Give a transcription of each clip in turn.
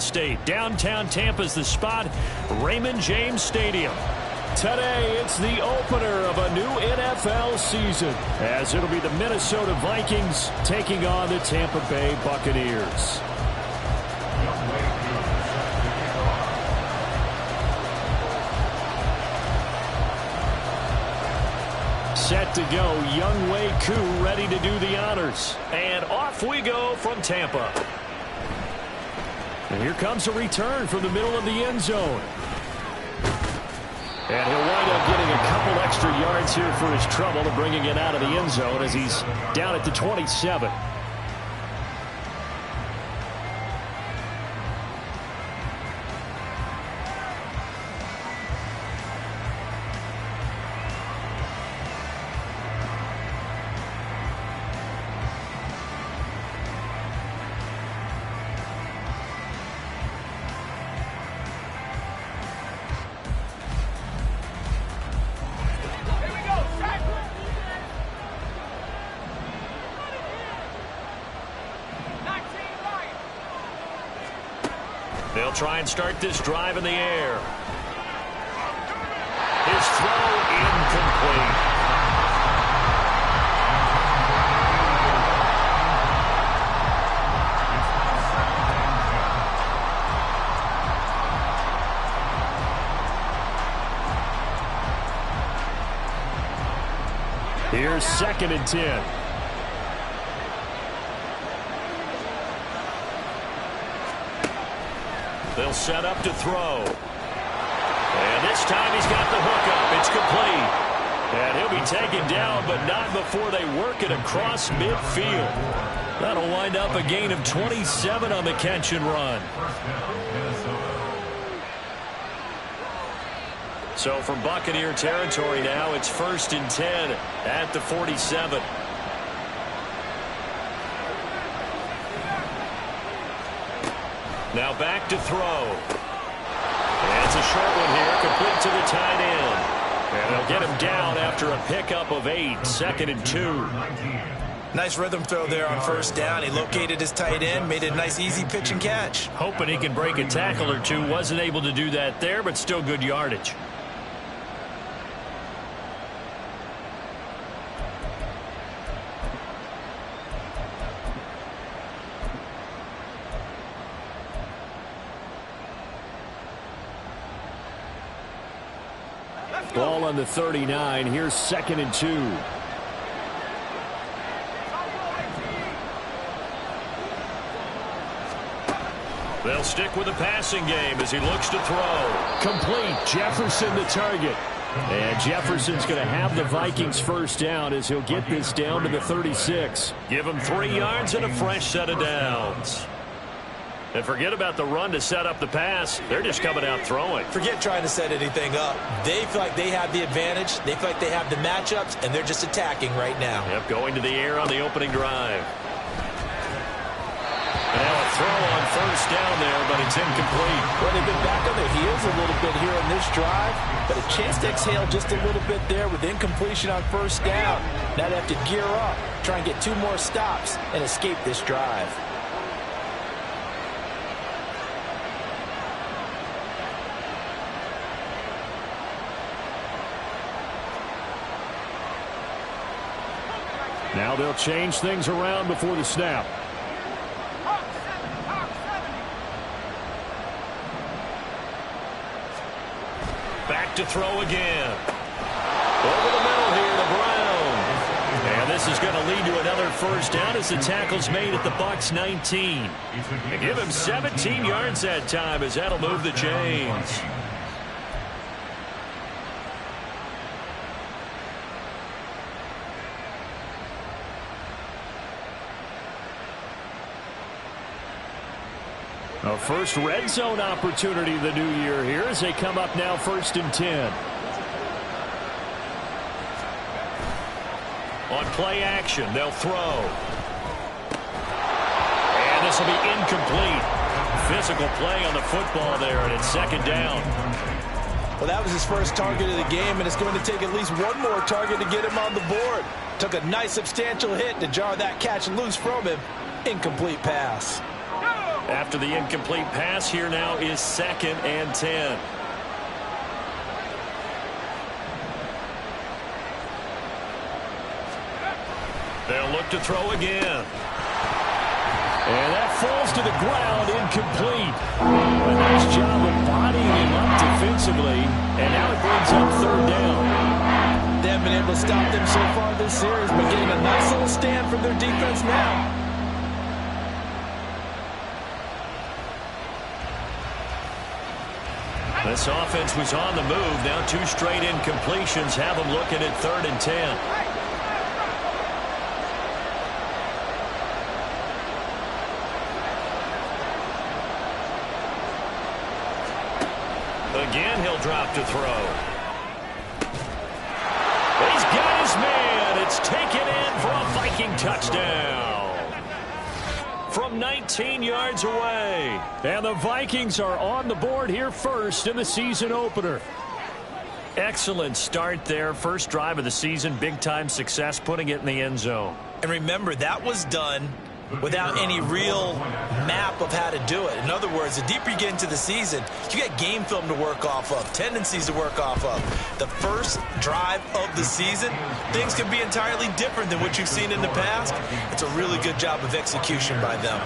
Garden State. Downtown Tampa's the spot, Raymond James Stadium. Today, it's the opener of a new NFL season, as it'll be the Minnesota Vikings taking on the Tampa Bay Buccaneers. Set to go, Ncunc ready to do the honors. And off we go from Tampa. And here comes a return from the middle of the end zone. And he'll wind up getting a couple extra yards here for his trouble and bringing it out of the end zone as he's down at the 27. They'll try and start this drive in the air. His throw incomplete. Here's 2nd and 10. They'll set up to throw. And this time he's got the hook up. It's complete. And he'll be taken down, but not before they work it across midfield. That'll wind up a gain of 27 on the catch and run. So from Buccaneer territory now, it's 1st and 10 at the 47. Now back to throw. And it's a short one here, complete to the tight end. And they'll get him down after a pickup of 8, 2nd and 2. Nice rhythm throw there on 1st down. He located his tight end, made it a nice easy pitch and catch. Hoping he can break a tackle or two. Wasn't able to do that there, but still good yardage. Ball on the 39. Here's 2nd and 2. They'll stick with the passing game as he looks to throw. Complete. Jefferson the target. And Jefferson's going to have the Vikings 1st down as he'll get this down to the 36. Give him 3 yards and a fresh set of downs. And forget about the run to set up the pass. They're just coming out throwing. Forget trying to set anything up. They feel like they have the advantage. They feel like they have the matchups, and they're just attacking right now. Yep, going to the air on the opening drive. And now a throw on 1st down there, but it's incomplete. Well, they've been back on their heels a little bit here in this drive, but a chance to exhale just a little bit there with incompletion on 1st down. Now they have to gear up, try and get 2 more stops, and escape this drive. Now they'll change things around before the snap. Back to throw again. Over the middle here to Brown. And this is going to lead to another 1st down as the tackle's made at the Bucs 19. They give him 17 yards that time as that'll move the chains. A first red zone opportunity of the new year here as they come up now 1st and 10. On play action, they'll throw. And this will be incomplete. Physical play on the football there, and it's 2nd down. Well, that was his first target of the game, and it's going to take at least 1 more target to get him on the board. Took a nice substantial hit to jar that catch loose from him. Incomplete pass. After the incomplete pass, here now is 2nd and 10. They'll look to throw again. And that falls to the ground, incomplete. A nice job of bodying him up defensively. And now it brings up 3rd down. They haven't been able to stop them so far this series, but getting a nice little stand from their defense now. This offense was on the move. Now 2 straight incompletions have them looking at 3rd and 10. Again, he'll drop to throw. He's got his man. It's taken in for a Viking touchdown. From 19 yards away. And the Vikings are on the board here first in the season opener. Excellent start there. First drive of the season. Big-time success putting it in the end zone. And remember, that was done without any real map of how to do it. In other words, the deeper you get into the season, you got game film to work off of, tendencies to work off of. The first drive of the season, things can be entirely different than what you've seen in the past. It's a really good job of execution by them.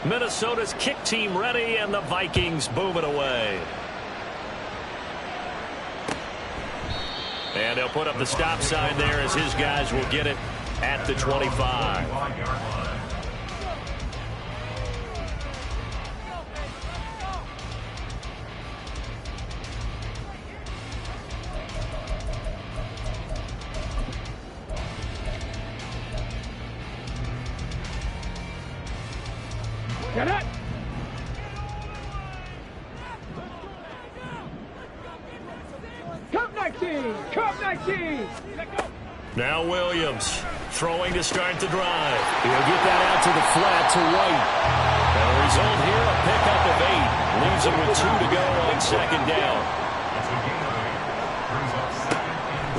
Minnesota's kick team ready, and the Vikings boom it away. And they'll put up the stop sign there as his guys will get it at the 25. Get it! Cup 19! Cup 19! Now Williams throwing to start the drive. He'll get that out to the flat to White. And the result here, a pickup of 8. Leaves him with 2 to go on 2nd down.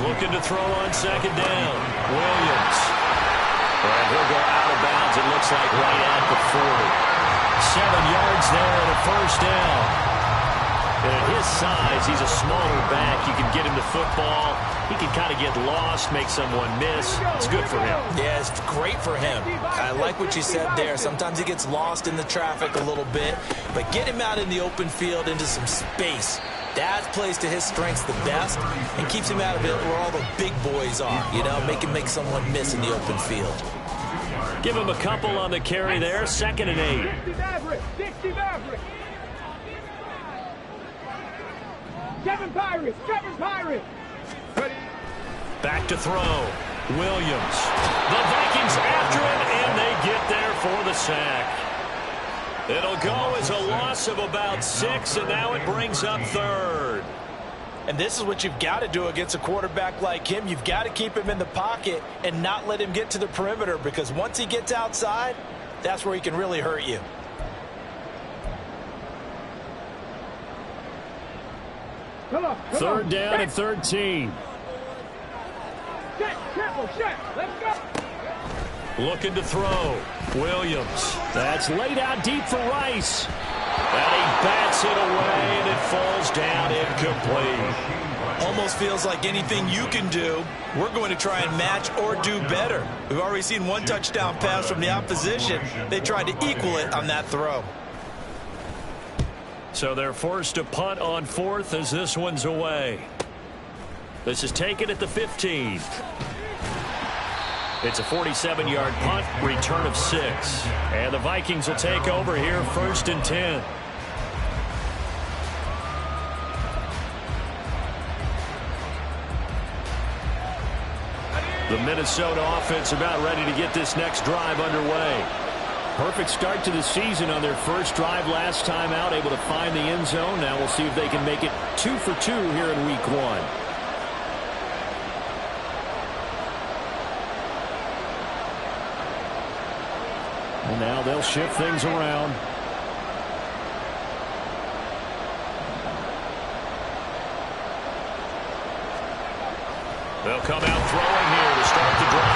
Looking to throw on 2nd down. Williams. And he'll go out of bounds, it looks like right at the 40. 7 yards there and a first down. And at his size, he's a smaller back. You can get him the football. He can kind of get lost, make someone miss. It's good for him. Yeah, it's great for him. I like what you said there. Sometimes he gets lost in the traffic a little bit, but get him out in the open field into some space. That plays to his strengths the best and keeps him out of it where all the big boys are. You know, make him make someone miss in the open field. Give him a couple on the carry there. 2nd and 8. 60 Maverick! 7 Pirates! 7 Pirates! Back to throw. Williams. The Vikings after him, and they get there for the sack. It'll go as a loss of about 6, and now it brings up 3rd. And this is what you've got to do against a quarterback like him. You've got to keep him in the pocket and not let him get to the perimeter, because once he gets outside, that's where he can really hurt you. Come on, 3rd down and 13. Set, triple, set, let's go. Looking to throw. Williams. That's laid out deep for Rice. And he bats it away, and it falls down incomplete. Almost feels like anything you can do, we're going to try and match or do better. We've already seen 1 touchdown pass from the opposition. They tried to equal it on that throw. So they're forced to punt on 4th as this one's away. This is taken at the 15. It's a 47-yard punt, return of 6. And the Vikings will take over here, 1st and 10. The Minnesota offense about ready to get this next drive underway. Perfect start to the season on their first drive last time out, able to find the end zone. Now we'll see if they can make it 2 for 2 here in week 1. And now they'll shift things around. They'll come out throwing here to start the drive.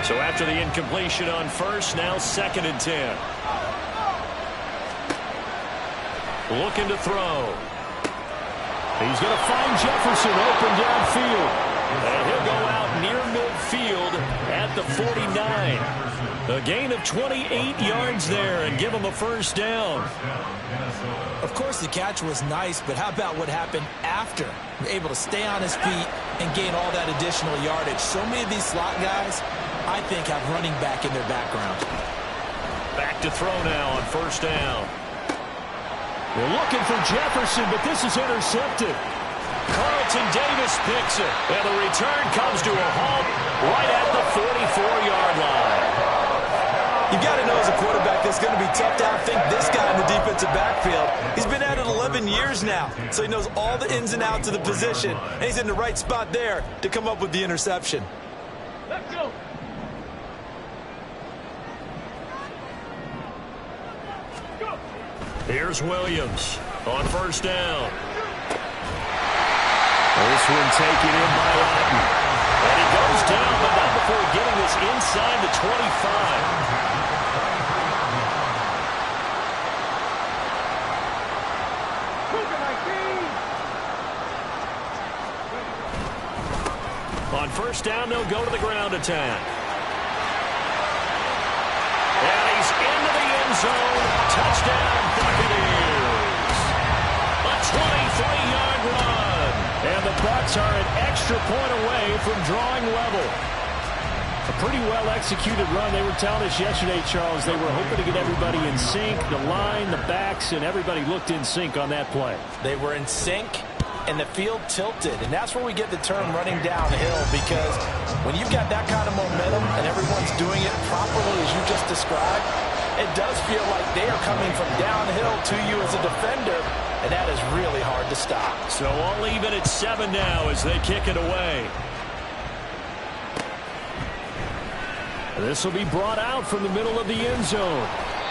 So after the incompletion on first, now 2nd and 10. Looking to throw. He's going to find Jefferson open downfield. And he'll go out near midfield at the 49. A gain of 28 yards there and give him a first down. Of course, the catch was nice, but how about what happened after? Able to stay on his feet and gain all that additional yardage. So many of these slot guys, I think, have running back in their background. Back to throw now on first down. They're looking for Jefferson, but this is intercepted. Carlton Davis picks it, and the return comes to a halt right at the 44-yard line. You've got to know as a quarterback it's going to be tough to outthink this guy in the defensive backfield. He's been at it 11 years now, so he knows all the ins and outs of the position, and he's in the right spot there to come up with the interception. Let's go. Here's Williams on first down. This one taken in by Otten. And he goes down, but not before getting this inside the 25. On first down, they'll go to the ground attack. And he's into the end zone. Touchdown, Buccaneers. A 23-yard run. And the Bucs are an extra point away from drawing level. A pretty well-executed run. They were telling us yesterday, Charles, they were hoping to get everybody in sync. The line, the backs, and everybody looked in sync on that play. They were in sync, and the field tilted. And that's where we get the term running downhill, because when you've got that kind of momentum and everyone's doing it properly as you just described, it does feel like they are coming from downhill to you as a defender, and that is really hard to stop. So I'll leave it at 7 now as they kick it away. This will be brought out from the middle of the end zone.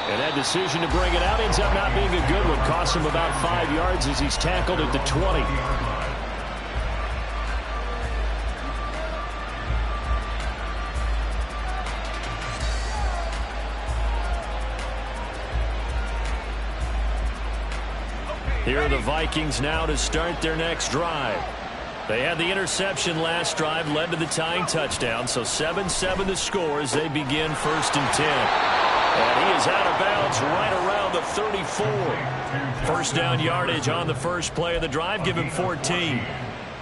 And that decision to bring it out ends up not being a good one. Cost him about 5 yards as he's tackled at the 20. Here are the Vikings now to start their next drive. They had the interception last drive, led to the tying touchdown, so 7-7 the score as they begin 1st and 10. And he is out of bounds right around the 34. First down yardage on the first play of the drive. Give him 14.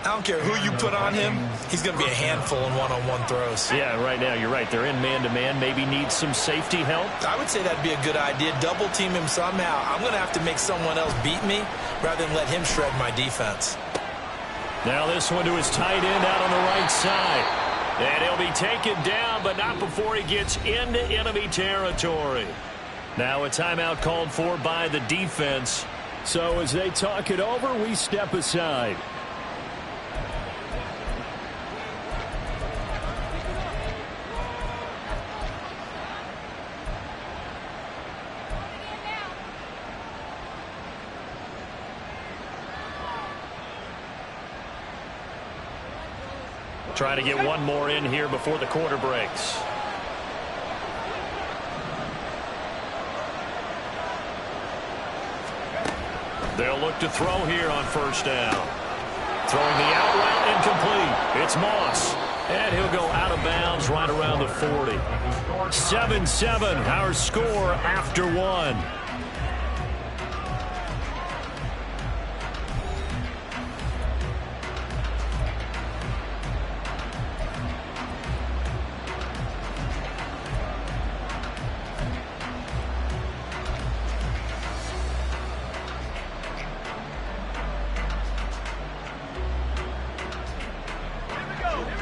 I don't care who you put on him, he's going to be a handful in one-on-one throws. Yeah, right now, you're right. They're in man-to-man. Maybe need some safety help. I would say that'd be a good idea. Double team him somehow. I'm going to have to make someone else beat me rather than let him shred my defense. Now this one to his tight end out on the right side. And he'll be taken down, but not before he gets into enemy territory. Now a timeout called for by the defense. So as they talk it over, we step aside. Trying to get one more in here before the quarter breaks. They'll look to throw here on first down. Throwing the out route incomplete. It's Moss. And he'll go out of bounds right around the 40. 7-7, our score after one.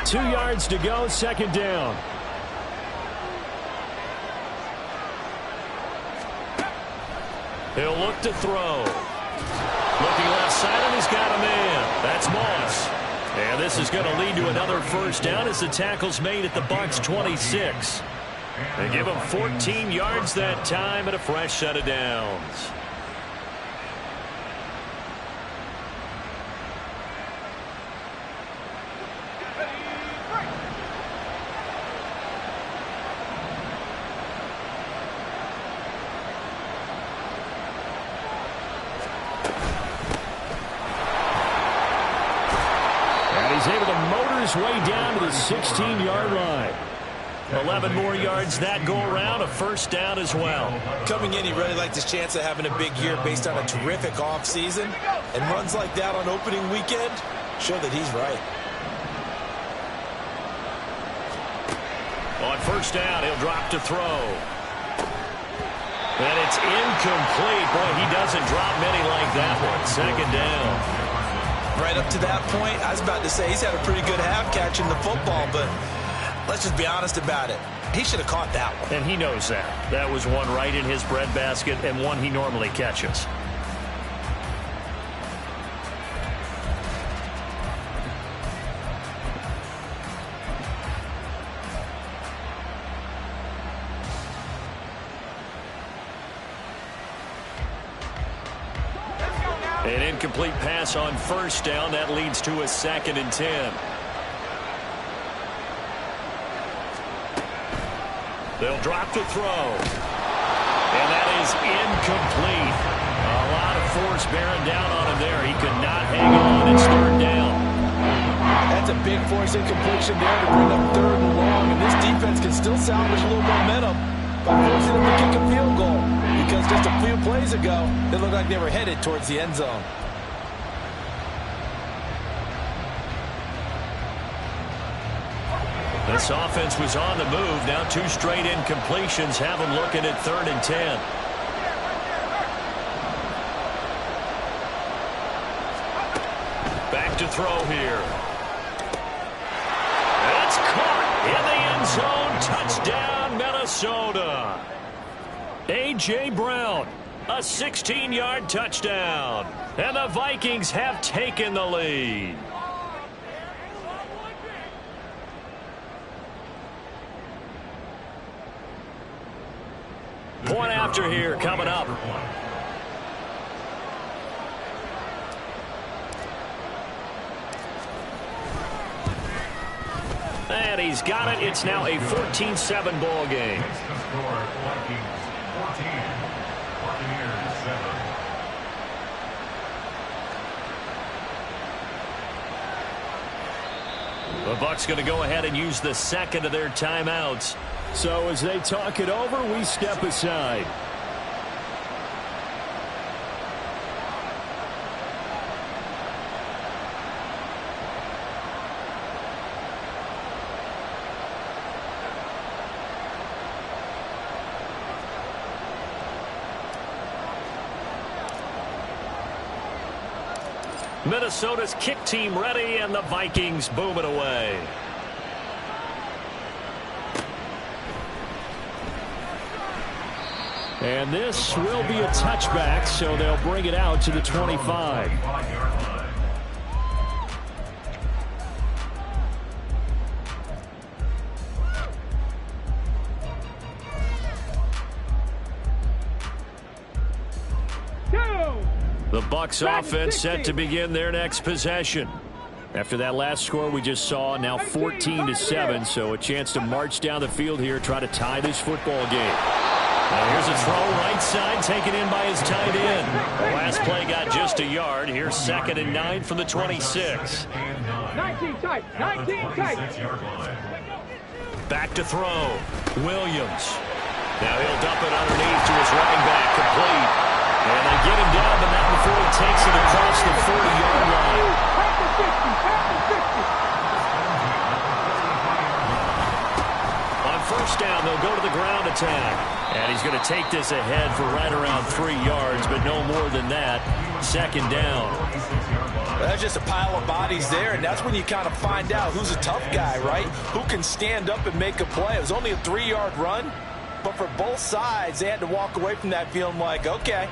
Two yards to go, second down. He'll look to throw. Looking left side, and he's got a man. That's Moss. And this is going to lead to another first down as the tackle's made at the Bucs 26. They give him 14 yards that time and a fresh set of downs. he's able to motor his way down to the 16-yard line. 11 more yards that go around, a first down as well. Coming in, he really liked his chance of having a big year based on a terrific offseason. And runs like that on opening weekend show that he's right. On first down, he'll drop to throw. And it's incomplete. Boy, he doesn't drop many like that one. Second down. Right up to that point, I was about to say he's had a pretty good half catching the football, but let's just be honest about it. He should have caught that one. And he knows that. That was one right in his breadbasket and one he normally catches. An incomplete pass on first down. That leads to a 2nd and 10. They'll drop to throw. And that is incomplete. A lot of force bearing down on him there. He could not hang on. It's 3rd down. That's a big force incompletion there to bring up 3rd and long. And this defense can still salvage a little momentum by forcing them to kick a field goal. Because just a few plays ago, they looked like they were headed towards the end zone. This offense was on the move. Now 2 straight incompletions have them looking at 3rd and 10. Back to throw here. That's caught in the end zone. Touchdown, Minnesota. A.J. Brown, a 16-yard touchdown. And the Vikings have taken the lead. Point after here coming up. And he's got it. It's now a 14-7 ball game. The Bucs going to go ahead and use the 2nd of their timeouts. So as they talk it over, we step aside. Minnesota's kick team ready, and the Vikings boom it away. And this will be a touchback, so they'll bring it out to the 25. The Bucs offense set to begin their next possession. After that last score we just saw, now 14-7, so a chance to march down the field here, try to tie this football game. Now here's a throw right side, taken in by his tight end. The last play got just a yard. Here's 2nd and 9 from the 26. 19 tight, 19 tight. Back to throw. Williams. Now he'll dump it underneath to his running back, complete. And they get him down, but not before he takes it across the 40-yard line. On first down, they'll go to the ground attack. And he's going to take this ahead for right around 3 yards, but no more than that. 2nd down. That's just a pile of bodies there, and that's when you kind of find out who's a tough guy, right? Who can stand up and make a play. It was only a 3-yard run, but for both sides, they had to walk away from that feeling like, okay,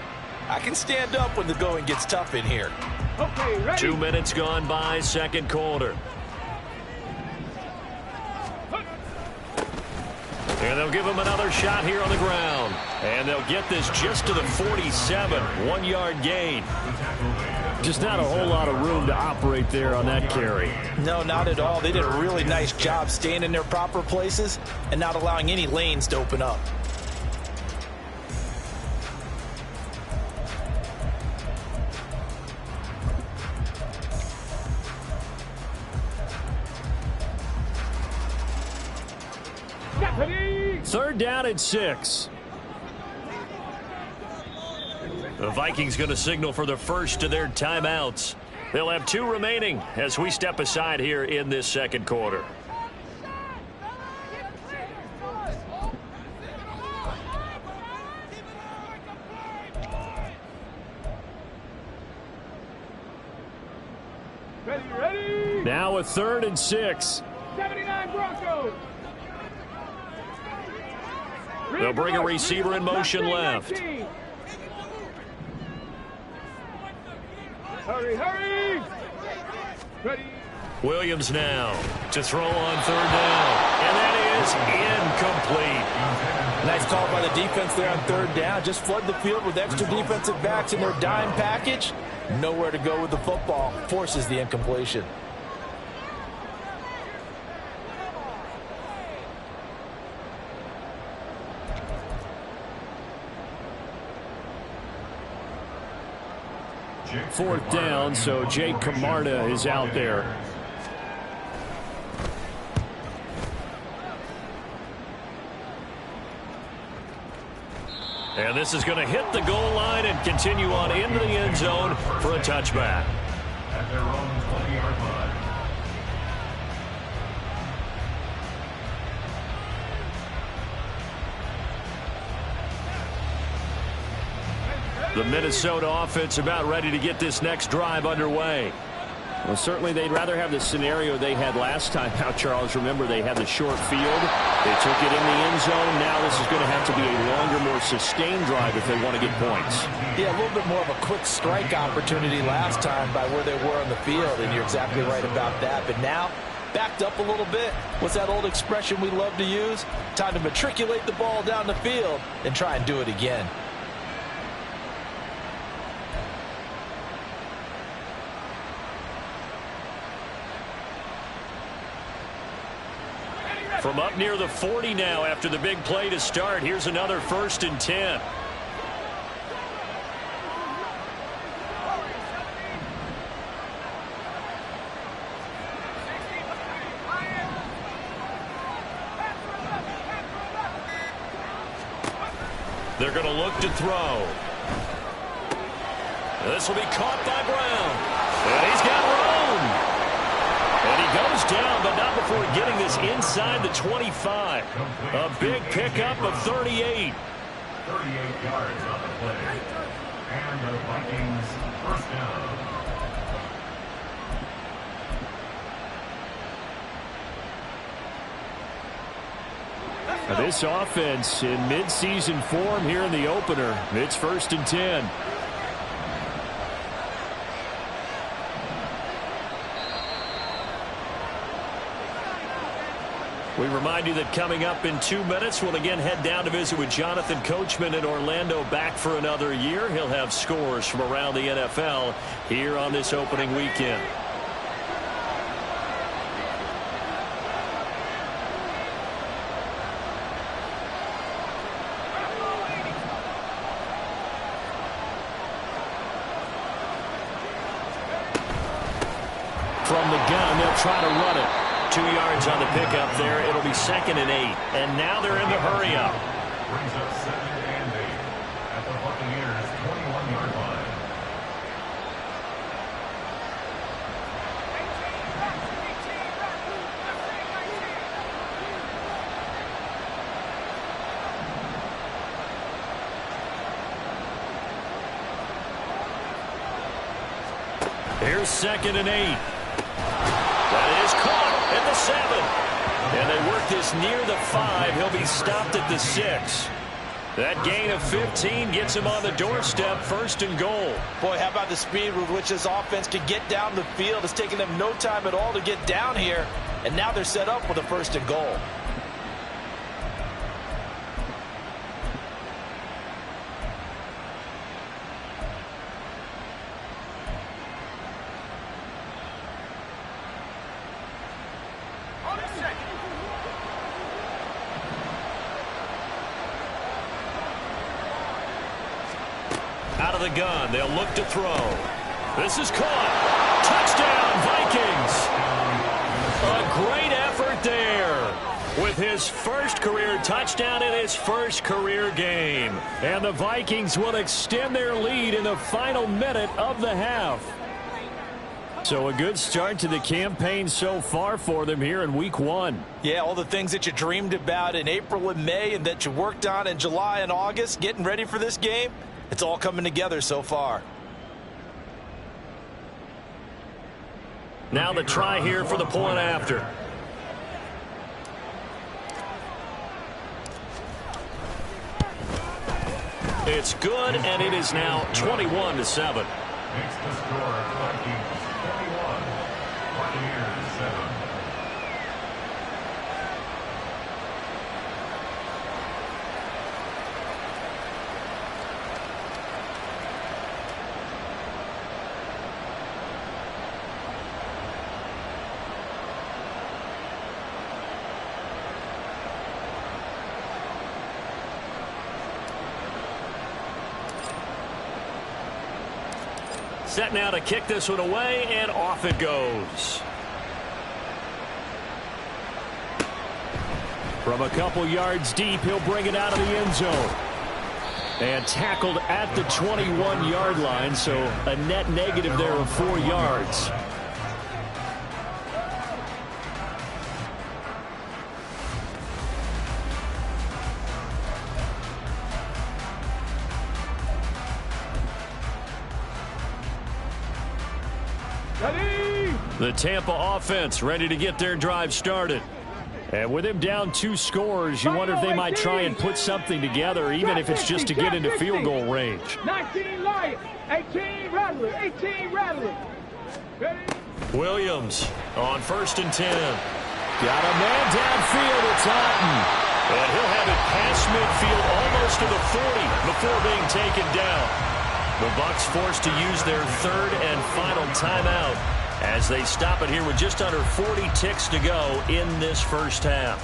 I can stand up when the going gets tough in here. Okay, ready. 2 minutes gone by, 2nd quarter. And they'll give him another shot here on the ground. And they'll get this just to the 47, 1-yard gain. Just not a whole lot of room to operate there on that carry. No, not at all. They did a really nice job staying in their proper places and not allowing any lanes to open up. 3rd down and 6. The Vikings going to signal for the first of their timeouts. They'll have 2 remaining as we step aside here in this 2nd quarter. Ready. Now a 3rd and 6. 79 Broncos. They'll bring a receiver in motion left. Hurry. Ready. Williams now to throw on 3rd down. And that is incomplete. Nice call by the defense there on 3rd down. Just flood the field with extra defensive backs in their dime package. Nowhere to go with the football. Forces the incompletion. Fourth down, so Jake Camarda is out there. And this is going to hit the goal line and continue on into the end zone for a touchback. At their own 20-yard line. The Minnesota offense about ready to get this next drive underway. Well, certainly they'd rather have the scenario they had last time out, Charles. Remember, they had the short field. They took it in the end zone. Now this is going to have to be a longer, more sustained drive if they want to get points. Yeah, a little bit more of a quick strike opportunity last time by where they were on the field, and you're exactly right about that. But now, backed up a little bit. What's that old expression we love to use? Time to matriculate the ball down the field and try and do it again. From up near the 40 now after the big play to start. Here's another 1st and 10. They're going to look to throw. This will be caught by Brown. And he's got room. And he goes down, but not before getting this inside the 25. A big pickup of 38. 38 yards on the play. And the Vikings 1st down. This offense in midseason form here in the opener. It's 1st and 10. We remind you that coming up in 2 minutes, we'll again head down to visit with Jonathan Coachman in Orlando, back for another year. He'll have scores from around the NFL here on this opening weekend. From the gun, they'll try to run it. 2 yards on the pickup there. It'll be 2nd and 8. And now they're in the hurry up. Brings up 2nd and 8 at the Buccaneers 21-yard line. Here's 2nd and 8. That is caught at the 7. And they work this near the 5. He'll be stopped at the 6. That gain of 15 gets him on the doorstep, 1st and goal. Boy, how about the speed with which this offense could get down the field? It's taken them no time at all to get down here. And now they're set up with a 1st and goal. Out of the gun, they'll look to throw. This is caught. Touchdown, Vikings. A great effort there with his his first career touchdown in his first career game. And the Vikings will extend their lead in the final minute of the half. So a good start to the campaign so far for them here in week 1. Yeah, all the things that you dreamed about in April and May and that you worked on in July and August, getting ready for this game, it's all coming together so far. Now the try here for the point after. It's good, and it is now 21-7. Makes the score Vikings 21, Buccaneers 7. Set now to kick this one away, and off it goes. From a couple yards deep, he'll bring it out of the end zone. And tackled at the 21-yard line, so a net negative there of 4 yards. The Tampa offense ready to get their drive started. And with him down 2 scores, you wonder if they might try and put something together, even if it's just to get into field goal range. 19 Lions, 18 Rattlers, 18 Rattlers. Williams on 1st and 10. Got a man downfield, it's Otten. And he'll have it past midfield almost to the 40 before being taken down. The Bucs forced to use their 3rd and final timeout as they stop it here with just under 40 ticks to go in this first half.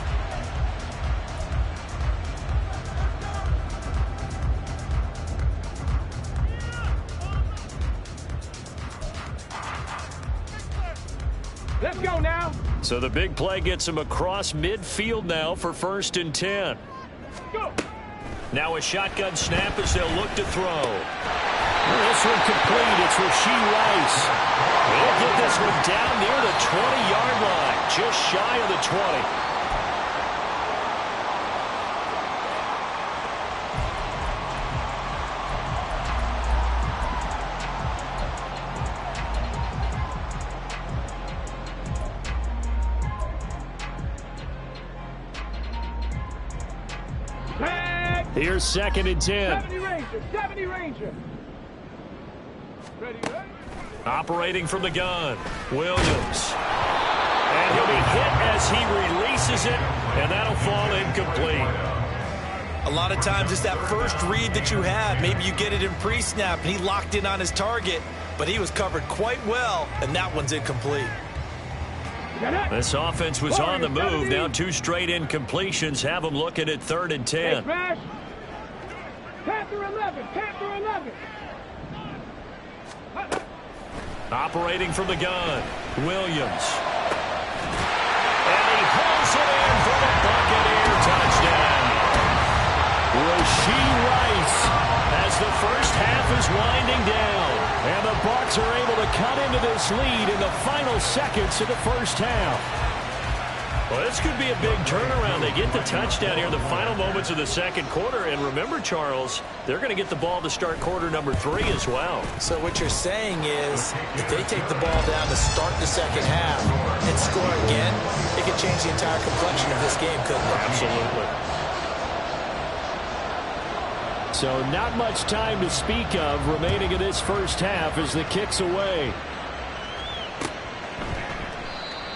Let's go now. So the big play gets him across midfield now for 1st and 10. Go. Now a shotgun snap as they'll look to throw. This one complete. It's Rashee Rice. He'll get this one down near the 20-yard line, just shy of the 20. Here's 2nd and 10. 70 Ranger. Ready, ready. Operating from the gun, Williams. And he'll be hit as he releases it, and that'll fall incomplete. A lot of times it's that first read that you have. Maybe you get it in pre-snap, and he locked in on his target, but he was covered quite well, and that one's incomplete. This offense was on the move. Now 2 straight incompletions have them looking at 3rd and 10. Panther 11, Panther 11. Operating from the gun, Williams. And he pulls it in for the Buccaneer touchdown. Rashee Rice as the first half is winding down. And the Bucs are able to cut into this lead in the final seconds of the first half. Well, this could be a big turnaround. They get the touchdown here in the final moments of the second quarter. And remember, Charles, they're going to get the ball to start quarter number 3 as well. So what you're saying is if they take the ball down to start the second half and score again, it could change the entire complexion of this game, couldn't it? Absolutely. So not much time to speak of remaining in this first half as the kick's away.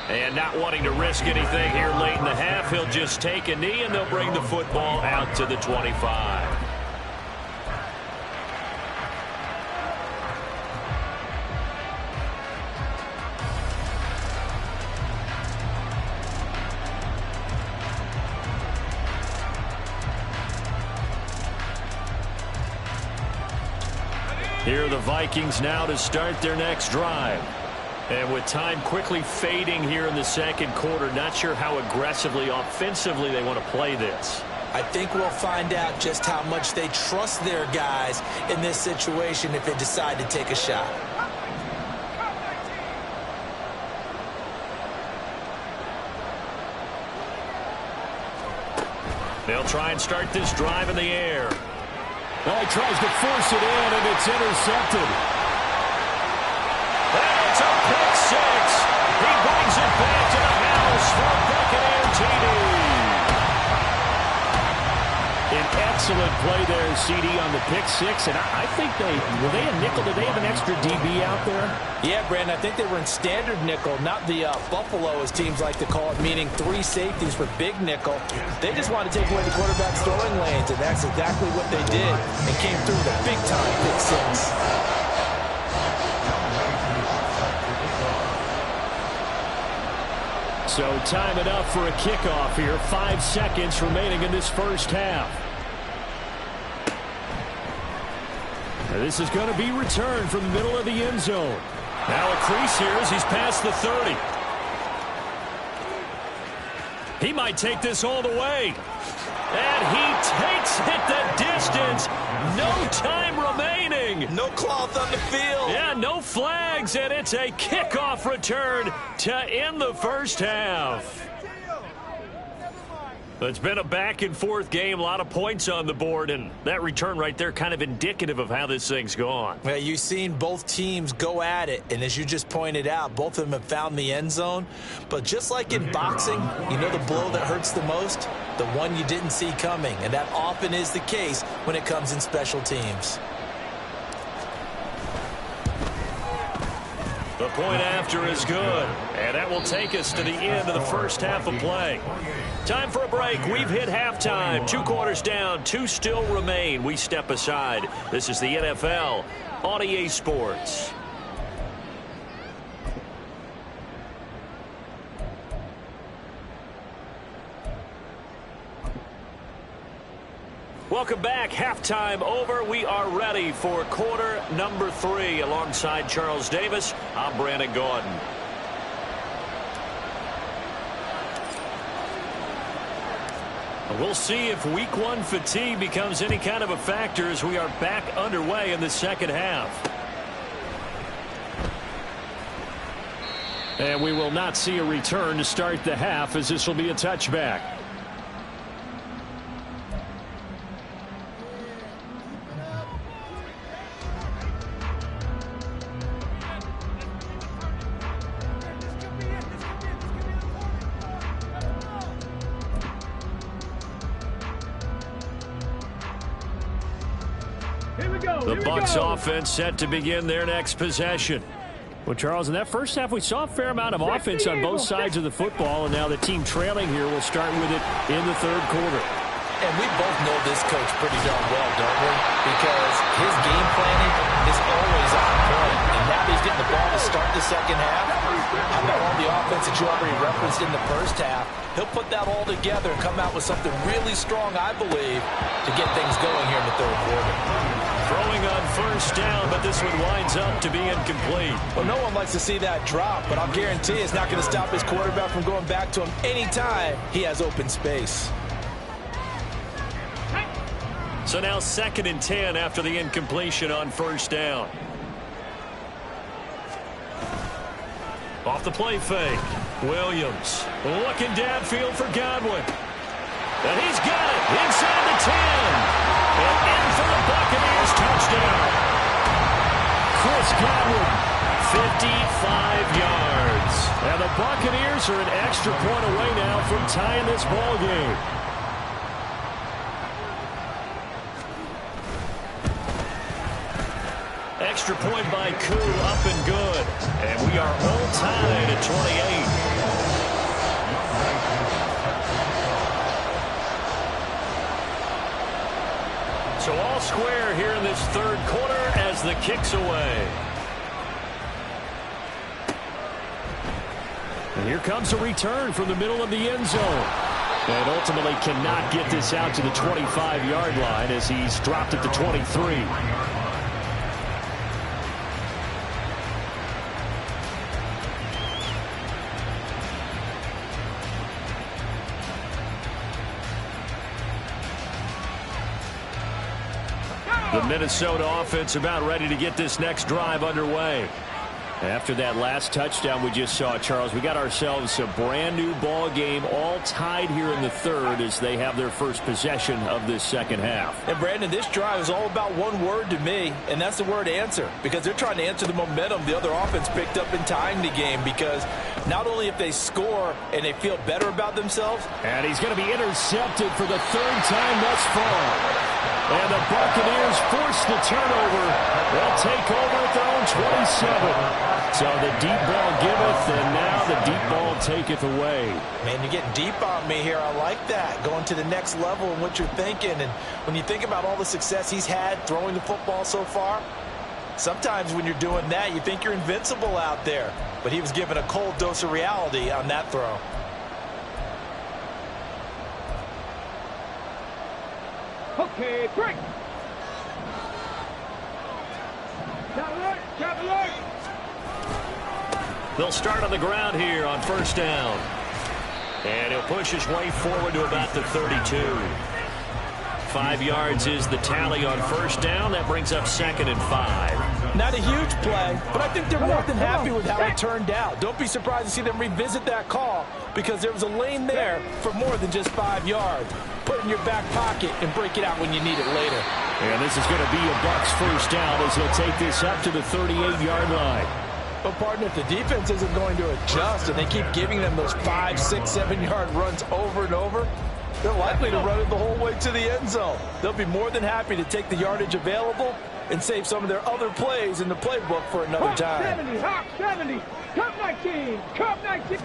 And not wanting to risk anything here late in the half, he'll just take a knee and they'll bring the football out to the 25. Here are the Vikings now to start their next drive. And with time quickly fading here in the second quarter, not sure how aggressively, offensively they want to play this. I think we'll find out just how much they trust their guys in this situation if they decide to take a shot. They'll try and start this drive in the air. Well, he tries to force it in, and it's intercepted. And it's a pick six. He brings it back to the house for a Buccaneer TD. An excellent play there, CD, on the pick six. And I think were they a nickel? Did they have an extra DB out there? Yeah, Brandon, I think they were in standard nickel, not the Buffalo, as teams like to call it, meaning 3 safeties for big nickel. They just wanted to take away the quarterback's throwing lanes, and that's exactly what they did, and came through with a big-time pick six. So time it up for a kickoff here. 5 seconds remaining in this first half. And this is going to be returned from the middle of the end zone. Now a crease here as he's past the 30. He might take this all the way. And he takes it the distance. No time remaining. No cloth on the field. Yeah, no flags, and it's a kickoff return to end the first half. It's been a back-and-forth game, a lot of points on the board, and that return right there kind of indicative of how this thing's gone. Well, you've seen both teams go at it, and as you just pointed out, both of them have found the end zone. But just like in boxing, you know the blow that hurts the most? The one you didn't see coming, and that often is the case when it comes in special teams. The point after is good, and that will take us to the end of the first half of play. Time for a break. We've hit halftime. 2 quarters down, 2 still remain. We step aside. This is the NFL on EA Sports. Welcome back. Halftime over. We are ready for quarter number 3. Alongside Charles Davis, I'm Brandon Gordon. We'll see if week 1 fatigue becomes any kind of a factor as we are back underway in the second half. And we will not see a return to start the half, as this will be a touchback. The Bucs offense set to begin their next possession. Well, Charles, in that first half, we saw a fair amount of offense on both sides of the football, and now the team trailing here will start with it in the third quarter. And we both know this coach pretty darn well, don't we? Because his game planning is always on point. And now he's getting the ball to start the second half. How about all the offense that you already referenced in the first half? He'll put that all together and come out with something really strong, I believe, to get things going here in the third quarter. Throwing on first down, but this one winds up to be incomplete. Well, no one likes to see that drop, but I'll guarantee it's not going to stop his quarterback from going back to him anytime he has open space. So now 2nd and 10 after the incompletion on first down. Off the play fake. Williams looking downfield for Godwin. And he's got it inside the 10. And in for the Buccaneers touchdown. Chris Godwin, 55 yards. And the Buccaneers are an extra point away now from tying this ball game. Extra point by Koo, up and good. And we are all tied at 28. So all square here in this third quarter as the kick's away. And here comes a return from the middle of the end zone. And ultimately cannot get this out to the 25-yard line as he's dropped at the 23. The Minnesota offense about ready to get this next drive underway. After that last touchdown we just saw, Charles, we got ourselves a brand new ball game, all tied here in the third as they have their first possession of this second half. And Brandon, this drive is all about one word to me, and that's the word answer, because they're trying to answer the momentum the other offense picked up in tying the game, because not only if they score and they feel better about themselves. And he's going to be intercepted for the third time thus far. And the Buccaneers force the turnover. They'll take over at their own 27. So the deep ball giveth, and now the deep ball taketh away. Man, you're getting deep on me here. I like that. Going to the next level in what you're thinking. And when you think about all the success he's had throwing the football so far, sometimes when you're doing that, you think you're invincible out there. But he was given a cold dose of reality on that throw. Okay, break. Travel alert. They'll start on the ground here on first down. And he'll push his way forward to about the 32. 5 yards is the tally on first down. That brings up 2nd and 5. Not a huge play, but I think they're more than happy with how it turned out. Don't be surprised to see them revisit that call, because there was a lane there for more than just 5 yards. Put it in your back pocket and break it out when you need it later. And this is going to be a Bucs first down as he'll take this up to the 38-yard line. But, partner, if the defense isn't going to adjust and they keep giving them those 5, 6, 7-yard runs over and over, they're likely to run it the whole way to the end zone. They'll be more than happy to take the yardage available and save some of their other plays in the playbook for another time. 70, Hawk 70, Cup 19, Cup 19.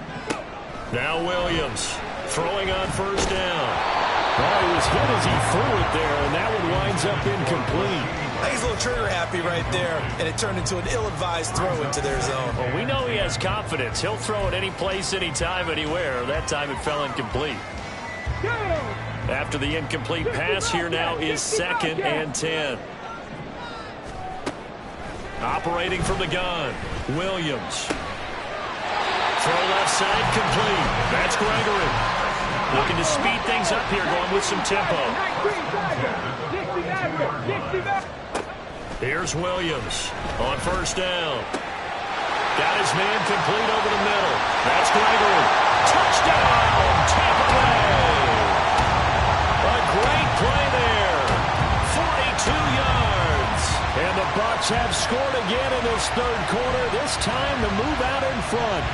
Now Williams throwing on first down. Well, he was hit as he threw it there, and that one winds up incomplete. He's a little trigger happy right there, and it turned into an ill-advised throw into their zone. Well, we know he has confidence. He'll throw it any place, anytime, anywhere. That time it fell incomplete. After the incomplete pass, here now is 2nd and 10. Operating from the gun, Williams. Throw left side, complete. That's Gregory. Looking to speed things up here, going with some tempo. Here's Williams on first down. Got his man complete over the middle. That's Gregory. Touchdown, Tampa Bay. A great play there. 42 yards. And the Bucs have scored again in this third quarter. This time the move out in front.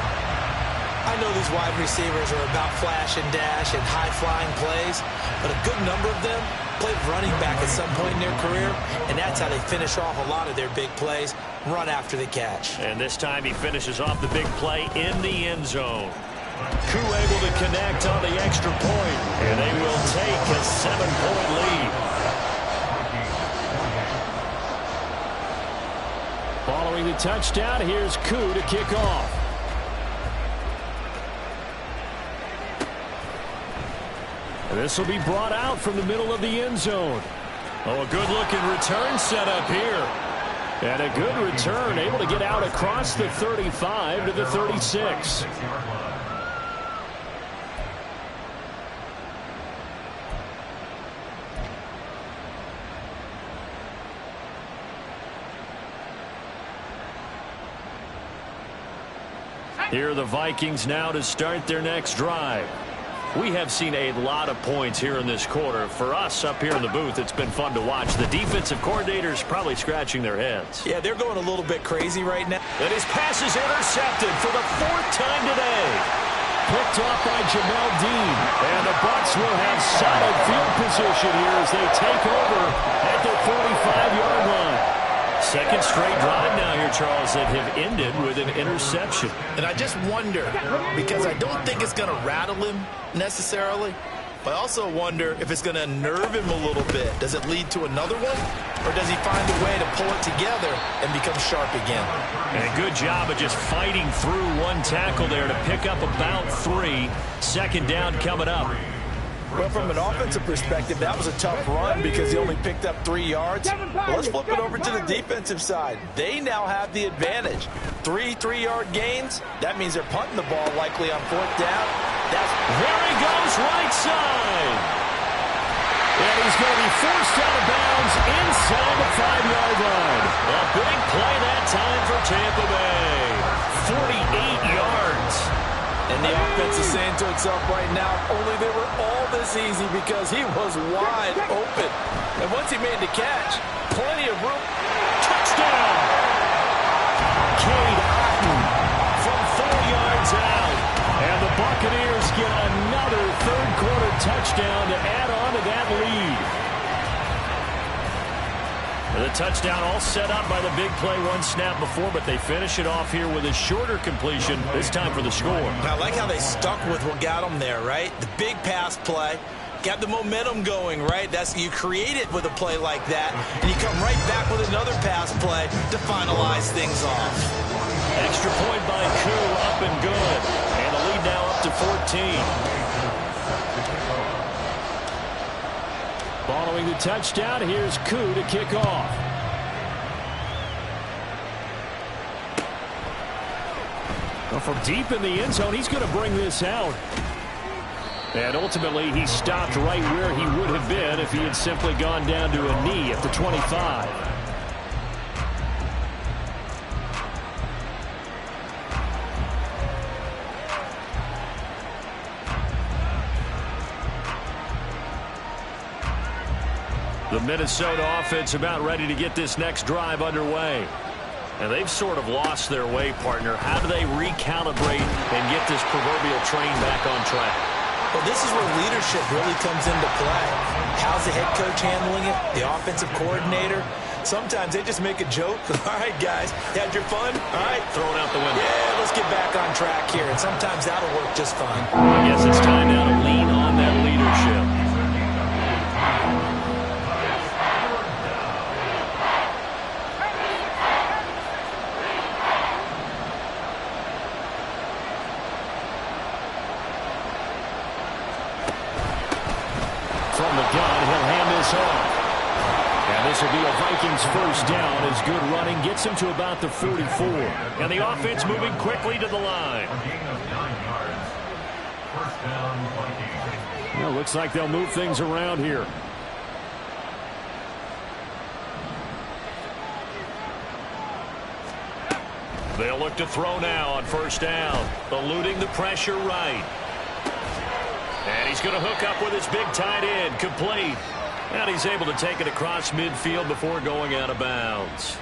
I know these wide receivers are about flash and dash and high-flying plays, but a good number of them played running back at some point in their career, and that's how they finish off a lot of their big plays, run after the catch. And this time he finishes off the big play in the end zone. Ncunc able to connect on the extra point, and they will take a 7-point lead. Following the touchdown, here's Ncunc to kick off. This will be brought out from the middle of the end zone. Oh, a good-looking return set up here. And a good return, able to get out across the 35 to the 36. Here are the Vikings now to start their next drive. We have seen a lot of points here in this quarter. For us up here in the booth, it's been fun to watch. The defensive coordinators probably scratching their heads. Yeah, they're going a little bit crazy right now. And his pass is intercepted for the 4th time today. Picked off by Jamel Dean. And the Bucs will have solid field position here as they take over at the 45-yard line. Second straight drive now here, Charles, that have ended with an interception. And I just wonder, because I don't think it's going to rattle him necessarily, but I also wonder if it's going to unnerve him a little bit. Does it lead to another one? Or does he find a way to pull it together and become sharp again? And a good job of just fighting through one tackle there to pick up about 3. Second down coming up. Well, from an offensive perspective, that was a tough run because he only picked up 3 yards. Well, let's flip it over to the defensive side. They now have the advantage. 3 3-yard gains. That means they're punting the ball likely on 4th down. There he goes, right side. And he's going to be forced out of bounds inside the 5-yard line. A big play that time for Tampa Bay. 48 yards. And the offense is saying to itself right now, only they were all this easy because he was wide open. And once he made the catch, plenty of room. Touchdown! Cade Otton from 4 yards out. And the Buccaneers get another third-quarter touchdown to add on to that lead. The touchdown all set up by the big play one snap before, but they finish it off here with a shorter completion, this time for the score. I like how they stuck with what got them there, right? The big pass play. Got the momentum going, right? That's you create it with a play like that, and you come right back with another pass play to finalize things off. Extra point by Koo, up and good. And the lead now up to 14. Following the touchdown, here's Koo to kick off. Well, from deep in the end zone, he's going to bring this out. And ultimately, he stopped right where he would have been if he had simply gone down to a knee at the 25. The Minnesota offense about ready to get this next drive underway. And they've sort of lost their way, partner. How do they recalibrate and get this proverbial train back on track? Well, this is where leadership really comes into play. How's the head coach handling it? The offensive coordinator? Sometimes they just make a joke. All right, guys, had your fun? All right. Throw it out the window. Yeah, let's get back on track here. And sometimes that'll work just fine. I guess it's time now to lean on that leadership. From the gun, he'll hand this off. And this will be a Vikings first down as good running gets him to about the 44. And the offense moving quickly to the line. Well, looks like they'll move things around here. They'll look to throw now on first down. Eluding the pressure right. And he's going to hook up with his big tight end, complete. And he's able to take it across midfield before going out of bounds.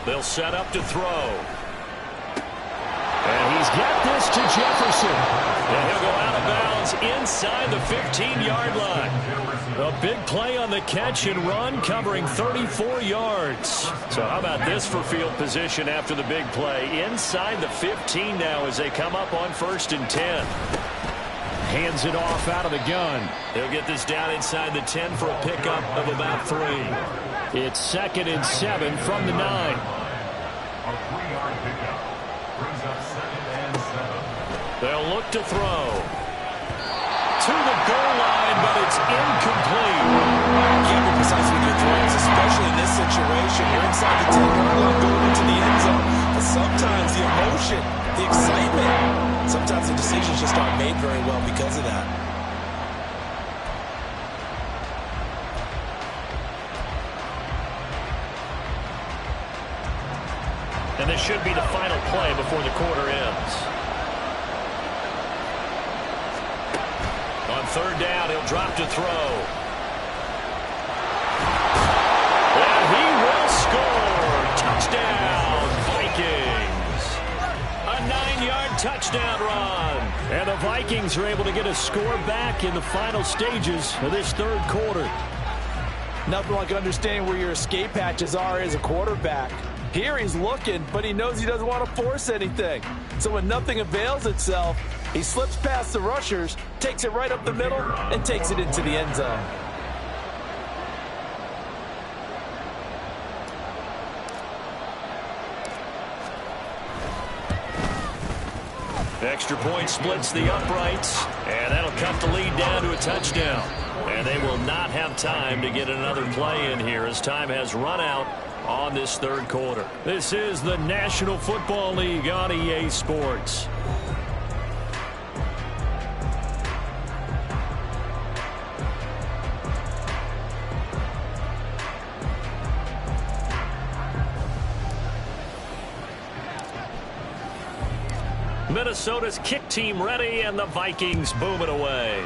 They'll set up to throw. And he's got this to Jefferson. And he'll go out of bounds inside the 15-yard line. A big play on the catch and run, covering 34 yards. So how about this for field position after the big play? Inside the 15 now as they come up on 1st and 10. Hands it off out of the gun. They'll get this down inside the 10 for a pickup of about 3. It's 2nd and 7 from the 9. They'll look to throw. To the goal line, but it's incomplete. You can't be precise with your throws, especially in this situation. You're inside the 10-yard line going into the end zone. But sometimes the emotion, the excitement, sometimes the decisions just aren't made very well because of that. And this should be the final play before the quarter ends. On 3rd down, he'll drop to throw. And he will score. Touchdown, Vikings. A 9-yard touchdown run. And the Vikings are able to get a score back in the final stages of this 3rd quarter. Nothing like understanding where your escape hatches are as a quarterback. Here he's looking, but he knows he doesn't want to force anything. So when nothing avails itself, he slips past the rushers, takes it right up the middle, and takes it into the end zone. Extra point splits the uprights, and that'll cut the lead down to a touchdown. And they will not have time to get another play in here as time has run out on this third quarter. This is the National Football League on EA Sports. Minnesota's kick team ready, and the Vikings boom it away.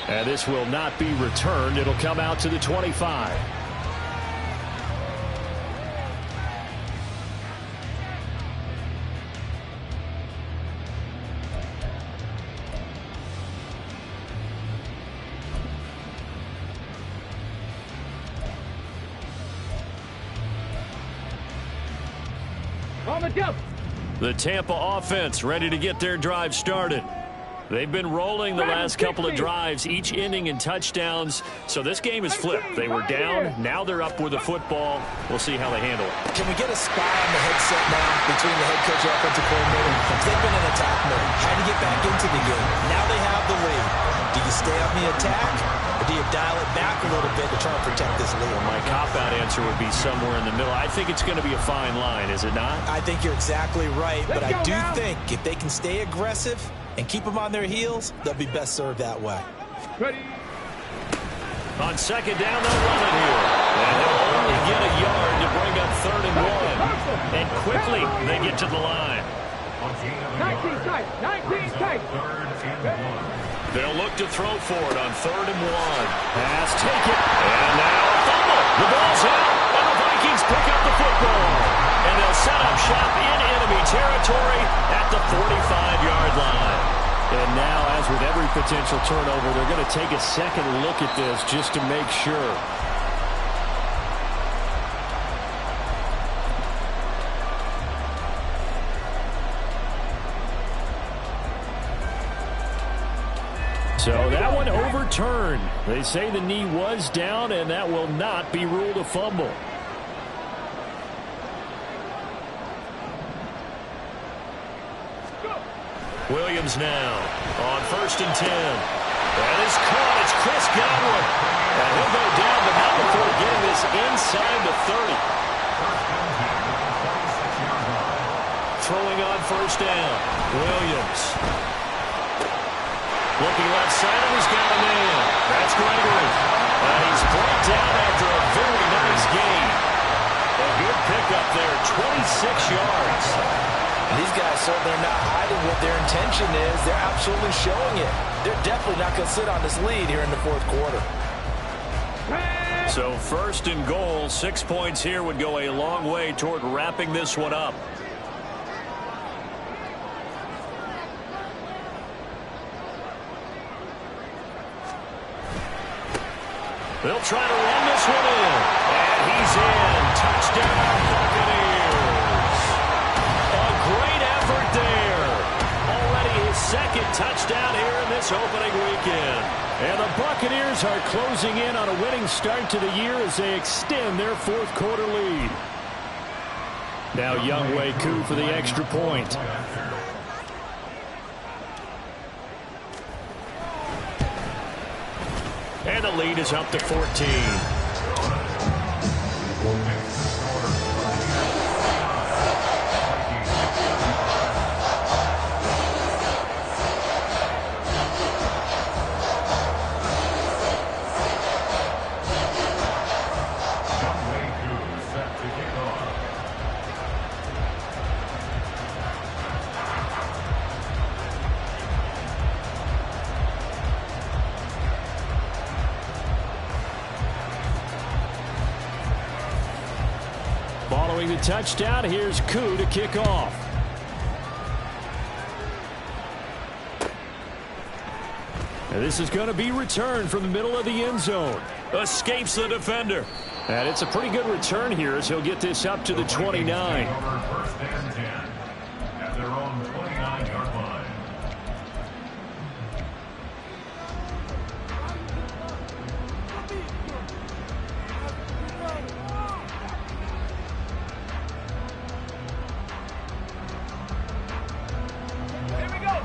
And this will not be returned. It'll come out to the 25. On the jump. The Tampa offense ready to get their drive started. They've been rolling the last couple of drives, each ending in touchdowns. So this game is flipped. They were down. Now they're up with the football. We'll see how they handle it. Can we get a spy on the headset now between the head coach and offensive coordinator? They've been in attack mode. How do you get back into the game? Now they have the lead. Do you stay on the attack, or do you dial it back a little bit to try and protect this lead? Well, my cop-out answer would be somewhere in the middle. I think it's going to be a fine line, is it not? I think you're exactly right, but I do think if they can stay aggressive and keep them on their heels, they'll be best served that way. Ready. On second down, they'll run it here. And they'll only get a yard to bring up 3rd and 1. And quickly, they get to the line. 19 tight. 19 tight. They'll look to throw for it on 3rd and 1. Pass taken. And now a fumble. The ball's out, and the Vikings pick up the football. And they'll set up shop in enemy territory at the 45-yard line. And now, as with every potential turnover, they're going to take a second look at this just to make sure. So that one overturned. They say the knee was down, and that will not be ruled a fumble. Williams now on 1st and 10. That is caught. It's Chris Godwin. And he'll go down, but not before getting this inside the 30. Throwing on 1st down. Williams. Looking left side, and he's got a man. That's Gregory. And he's brought down after a very nice gain. A good pickup there, 26 yards. These guys certainly are not hiding what their intention is. They're absolutely showing it. They're definitely not going to sit on this lead here in the 4th quarter. So 1st and goal, 6 points here would go a long way toward wrapping this one up. They'll try to run this one in. And he's in. Touchdown, Buccaneers. A great effort there. Already his 2nd touchdown here in this opening weekend. And the Buccaneers are closing in on a winning start to the year as they extend their 4th quarter lead. Now Younghoe Koo for the extra point. And the lead is up to 14. Following the touchdown, here's Koo to kick off. And this is going to be returned from the middle of the end zone. Escapes the defender. And it's a pretty good return here as he'll get this up to the 29. First and 10 at their own 29-yard line.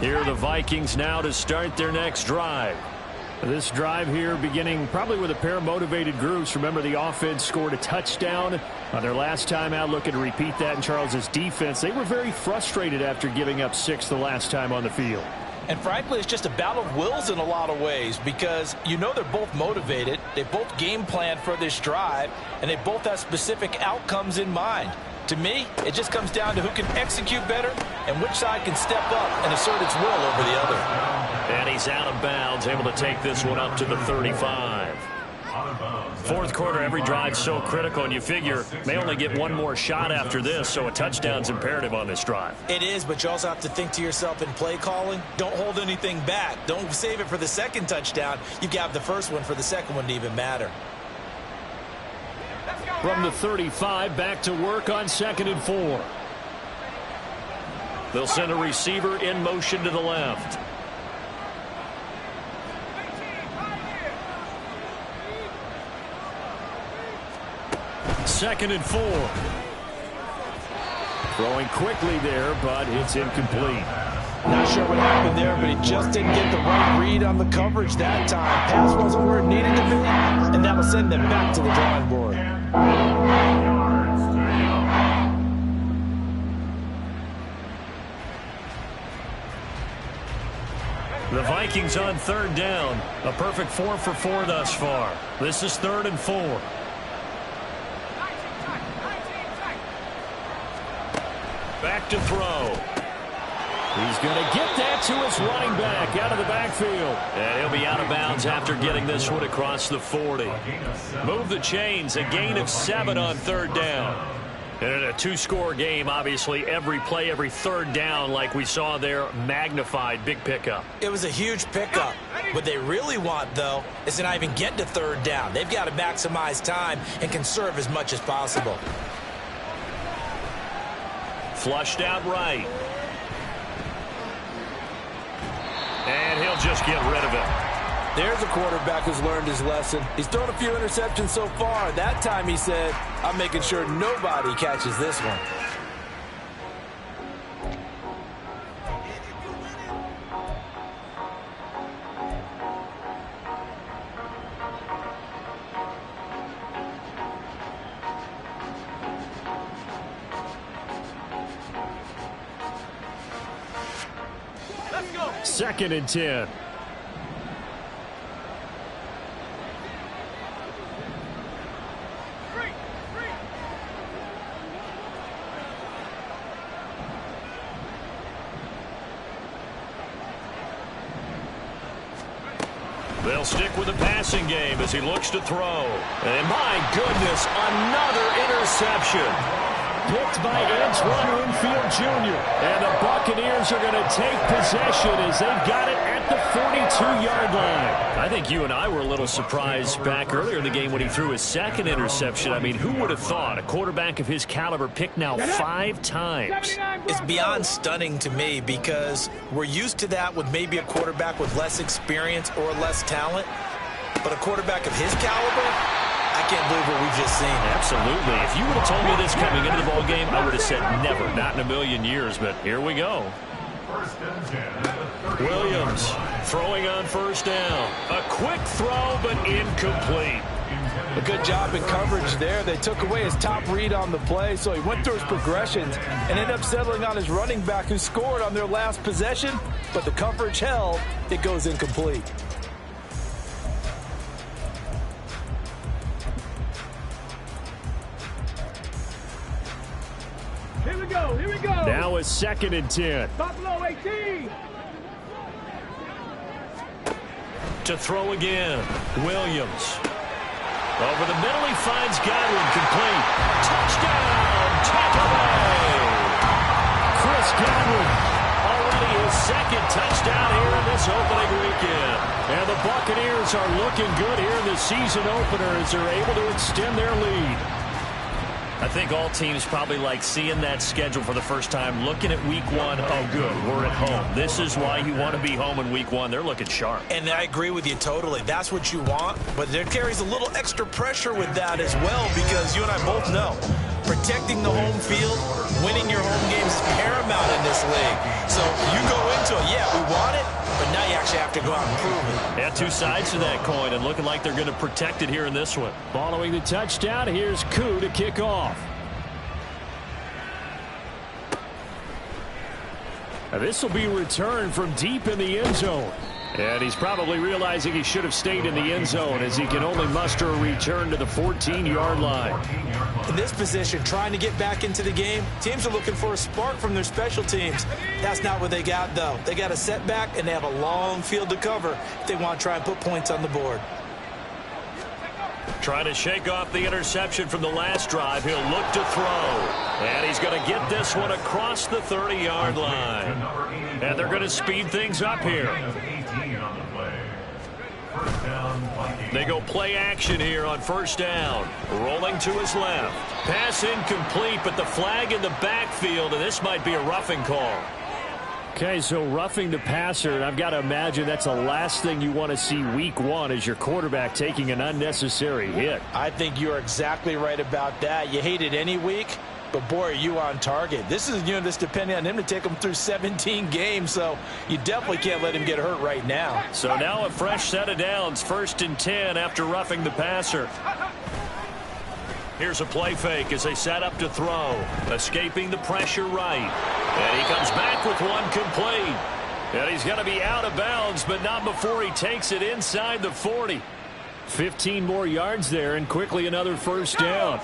Here are the Vikings now to start their next drive. This drive here beginning probably with a pair of motivated groups. Remember, the offense scored a touchdown on their last time out. Looking to repeat that in Charles's defense. They were very frustrated after giving up 6 the last time on the field. And frankly, it's just a battle of wills in a lot of ways because you know they're both motivated. They both game plan for this drive, and they both have specific outcomes in mind. To me, it just comes down to who can execute better and which side can step up and assert its will over the other. And he's out of bounds, able to take this one up to the 35. Fourth quarter, every drive's so critical, and you figure may only get one more shot after this, so a touchdown's imperative on this drive. It is, but you also have to think to yourself in play calling, don't hold anything back. Don't save it for the second touchdown. You can have the first one for the second one to even matter. From the 35, back to work on 2nd and 4. They'll send a receiver in motion to the left. Second and 4. Throwing quickly there, but it's incomplete. Not sure what happened there, but he just didn't get the right read on the coverage that time. Pass wasn't where it needed to be, and that'll send them back to the drawing board. The Vikings on 3rd down. A perfect 4 for 4 thus far. This is 3rd and 4. Back to throw. He's going to get that to his running back out of the backfield. And he'll be out of bounds after getting this one across the 40. Move the chains. A gain of 7 on 3rd down. And in a 2-score game, obviously, every play, every 3rd down, like we saw there, magnified. Big pickup. It was a huge pickup. What they really want, though, is to not even get to 3rd down. They've got to maximize time and conserve as much as possible. Flushed out right. And he'll just get rid of it. There's a quarterback who's learned his lesson. He's thrown a few interceptions so far. That time he said, I'm making sure nobody catches this one. Let's go. 2nd and 10. They'll stick with the passing game as he looks to throw. And my goodness, another interception. Picked by Ncunc Jr. And the Buccaneers are going to take possession as they've got it at the 42-yard line. I think you and I were a little surprised back earlier in the game when he threw his 2nd interception. I mean, who would have thought a quarterback of his caliber picked now 5 times? It's beyond stunning to me because we're used to that with maybe a quarterback with less experience or less talent. But a quarterback of his caliber, I can't believe what we've just seen. Absolutely. If you would have told me this coming into the ball game, I would have said never, not in a million years. But here we go. Williams throwing on 1st down. A quick throw, but incomplete. A good job in coverage there. They took away his top read on the play, so he went through his progressions and ended up settling on his running back who scored on their last possession, but the coverage held. It goes incomplete. Here we go. Here we go. Now it's 2nd and 10. Buffalo 18. To throw again. Williams. Over the middle, he finds Godwin, complete. Touchdown, Tampa Bay. Chris Godwin, already his 2nd touchdown here in this opening weekend. And And the Buccaneers are looking good here in the season opener as they're able to extend their lead. I think all teams probably like seeing that schedule for the first time, looking at week one. Oh, good, we're at home. This is why you want to be home in week one. They're looking sharp. And I agree with you totally. That's what you want, but there carries a little extra pressure with that as well, because you and I both know protecting the home field, winning your home games is paramount in this league. So you go into it, yeah, we want it, but now you actually have to go out and prove it. Yeah, two sides to that coin, and looking like they're going to protect it here in this one. Following the touchdown, here's Ncunc to kick off. Now this will be returned from deep in the end zone. And he's probably realizing he should have stayed in the end zone as he can only muster a return to the 14-yard line. In this position, trying to get back into the game, teams are looking for a spark from their special teams. That's not what they got, though. They got a setback, and they have a long field to cover if they want to try and put points on the board. Trying to shake off the interception from the last drive. He'll look to throw. And he's going to get this one across the 30-yard line. And they're going to speed things up here. They go play action here on first down. Rolling to his left. Pass incomplete, but the flag in the backfield, and this might be a roughing call. Okay, so roughing the passer, and I've got to imagine that's the last thing you want to see week one as your quarterback taking an unnecessary hit. I think you're exactly right about that. You hate it any week, but boy, are you on target. This is a unit that's depending on him to take him through 17 games, so you definitely can't let him get hurt right now. So now a fresh set of downs, 1st and 10 after roughing the passer. Here's a play fake as they set up to throw. Escaping the pressure right. And he comes back with one complete. And he's going to be out of bounds, but not before he takes it inside the 40. 15 more yards there, and quickly another first down.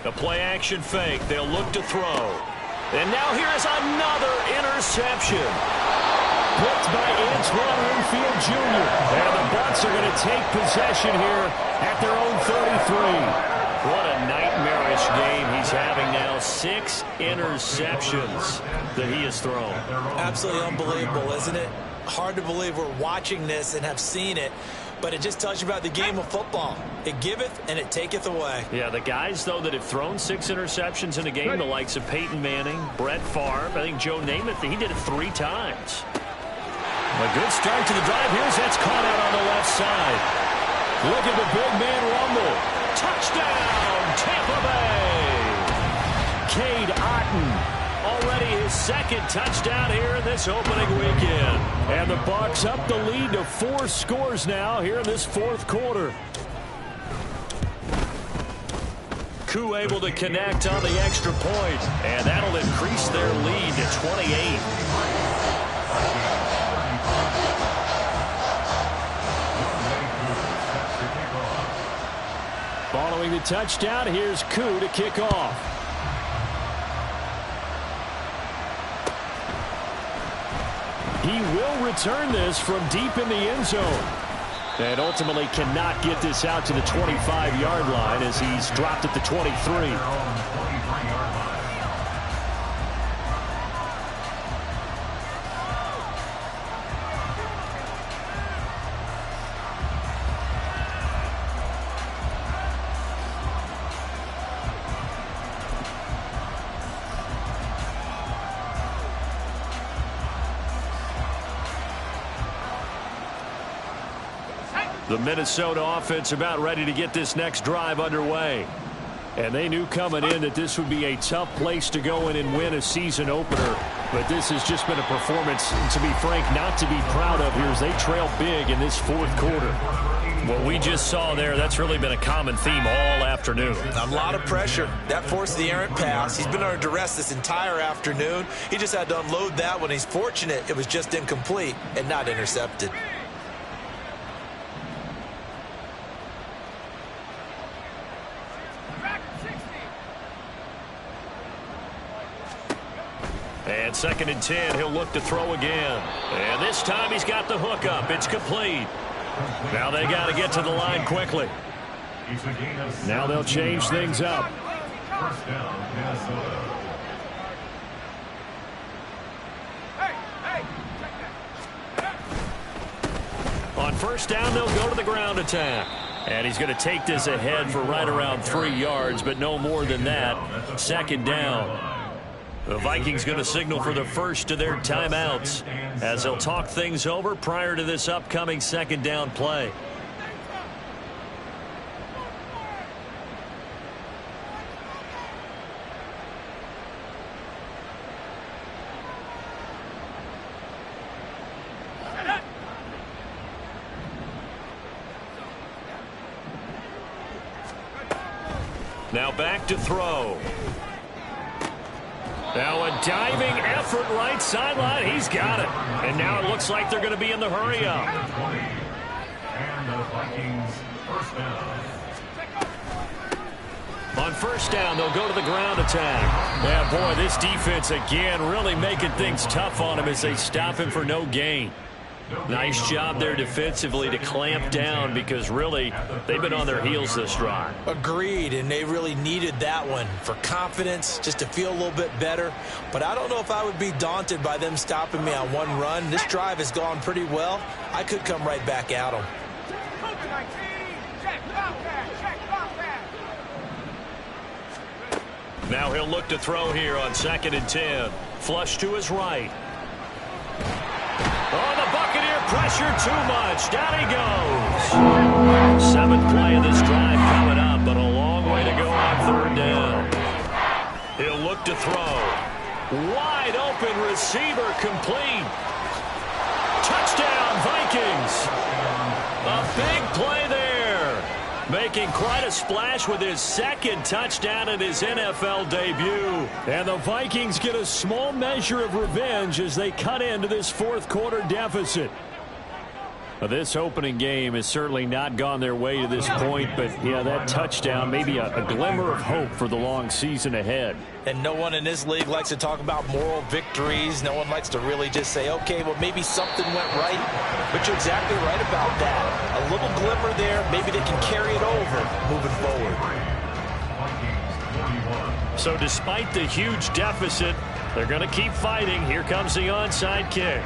The play action fake. They'll look to throw. And now here's another interception. Picked by Ncunc Jr. And the Bucs are going to take possession here at their own 33. What a nightmarish game he's having now. 6 interceptions that he has thrown. Absolutely unbelievable, isn't it? Hard to believe we're watching this and have seen it, but it just tells you about the game of football. It giveth and it taketh away. Yeah, the guys, though, that have thrown 6 interceptions in a game, the likes of Peyton Manning, Brett Favre, I think Joe Namath, he did it 3 times. A good start to the drive. Here's that's caught out on the left side. Look at the big man rumble. Touchdown, Tampa Bay. Cade Otton, already his 2nd touchdown here in this opening weekend. And the Bucs up the lead to 4 scores now here in this 4th quarter. Ncunc able to connect on the extra point, and that'll increase their lead to 28. Following the touchdown, here's Ncunc to kick off. He will return this from deep in the end zone. And ultimately cannot get this out to the 25-yard line as he's dropped at the 23. The Minnesota offense about ready to get this next drive underway. And they knew coming in that this would be a tough place to go in and win a season opener. But this has just been a performance, to be frank, not to be proud of here as they trail big in this 4th quarter. What we just saw there, that's really been a common theme all afternoon. A lot of pressure. That forced the errant pass. He's been under duress this entire afternoon. He just had to unload that one. He's fortunate it was just incomplete and not intercepted. And 2nd and 10, he'll look to throw again. And this time he's got the hook up. It's complete. Now they got to get to the line quickly. Now they'll change things up. first down, they'll go to the ground attack. And he's going to take this ahead for right around 3 yards, but no more than that. Second down. The Vikings going to signal for the first of their timeouts as they'll talk things over prior to this upcoming second down play. Now back to throw. Now a diving effort right sideline. He's got it. And now it looks like they're going to be in the hurry up. And the Vikings first down. On first down, they'll go to the ground attack. Yeah, boy, this defense again really making things tough on him as they stop him for no gain. Nice job there defensively to clamp down because really they've been on their heels this drive. Agreed, and they really needed that one for confidence, just to feel a little bit better. But I don't know if I would be daunted by them stopping me on one run. This drive has gone pretty well. I could come right back at them. Now he'll look to throw here on 2nd and 10. Flush to his right. Oh, the Buccaneer pressure too much. Down he goes. 7th play of this drive coming up, but a long way to go on 3rd down. He'll look to throw. Wide open receiver complete. Touchdown, Vikings. A big play there. Making quite a splash with his 2nd touchdown in his NFL debut. And the Vikings get a small measure of revenge as they cut into this 4th quarter deficit. Well, this opening game has certainly not gone their way to this point, but yeah, that touchdown may be a glimmer of hope for the long season ahead. And no one in this league likes to talk about moral victories. No one likes to really just say, okay, well, maybe something went right. But you're exactly right about that. A little glimmer there. Maybe they can carry it over moving forward. So despite the huge deficit, they're going to keep fighting. Here comes the onside kick.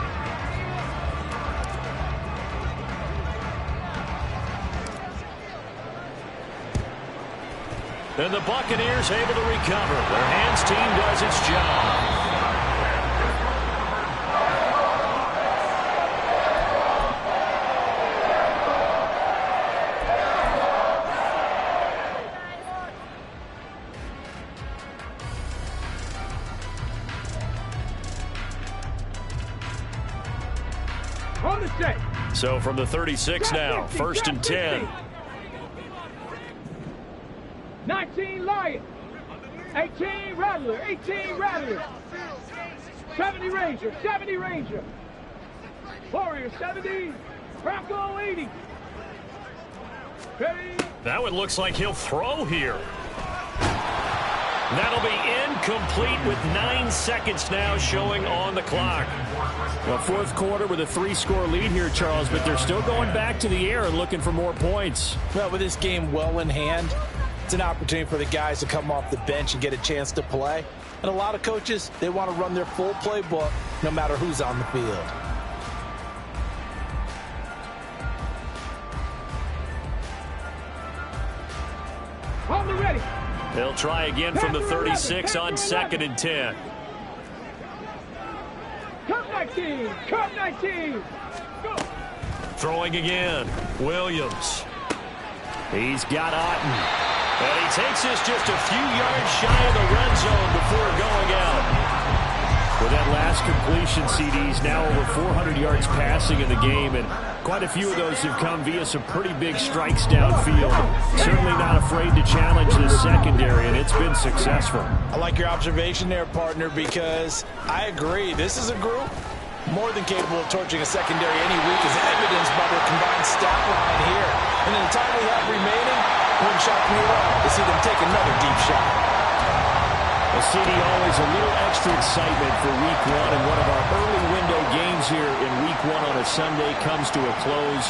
And the Buccaneers able to recover. Their hands team does its job. On the set. So from the 36 now, 1st and 10. 19 Lion, 18 Rattler, 18 Rattler, 70 Ranger, 70 Ranger, Warrior 70, Bronco 80. Ready? That one looks like he'll throw here. That'll be incomplete with 9 seconds now showing on the clock. Well, 4th quarter with a 3-score lead here, Charles, but they're still going back to the air and looking for more points. Well, with this game well in hand, it's an opportunity for the guys to come off the bench and get a chance to play. And a lot of coaches, they want to run their full playbook no matter who's on the field. On the ready. They'll try again from the 36 on 2nd and 10. Cut 19, cut 19. Go. Throwing again. Williams. He's got Otten. And he takes this just a few yards shy of the red zone before going out. With that last completion, CD's now over 400 yards passing in the game, and quite a few of those have come via some pretty big strikes downfield. Certainly not afraid to challenge this secondary, and it's been successful. I like your observation there, partner, because I agree. This is a group more than capable of torching a secondary any week, as evidenced by their combined stat line here. And in the time we have remaining, it wouldn't shock me at all to see them take another deep shot. Well, CD, always a little extra excitement for Week 1, and one of our early window games here in Week 1 on a Sunday comes to a close.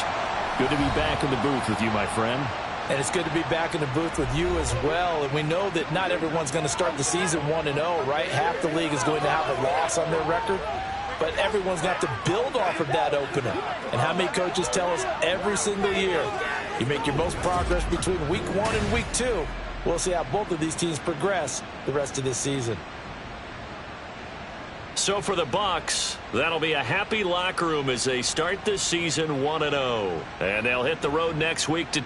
Good to be back in the booth with you, my friend. And it's good to be back in the booth with you as well. And we know that not everyone's going to start the season 1-0, right? Half the league is going to have a loss on their record. but everyone's got to build off of that opener. And how many coaches tell us every single year, you make your most progress between week 1 and week 2. We'll see how both of these teams progress the rest of this season. So for the Bucs, that'll be a happy locker room as they start this season 1-0. And they'll hit the road next week to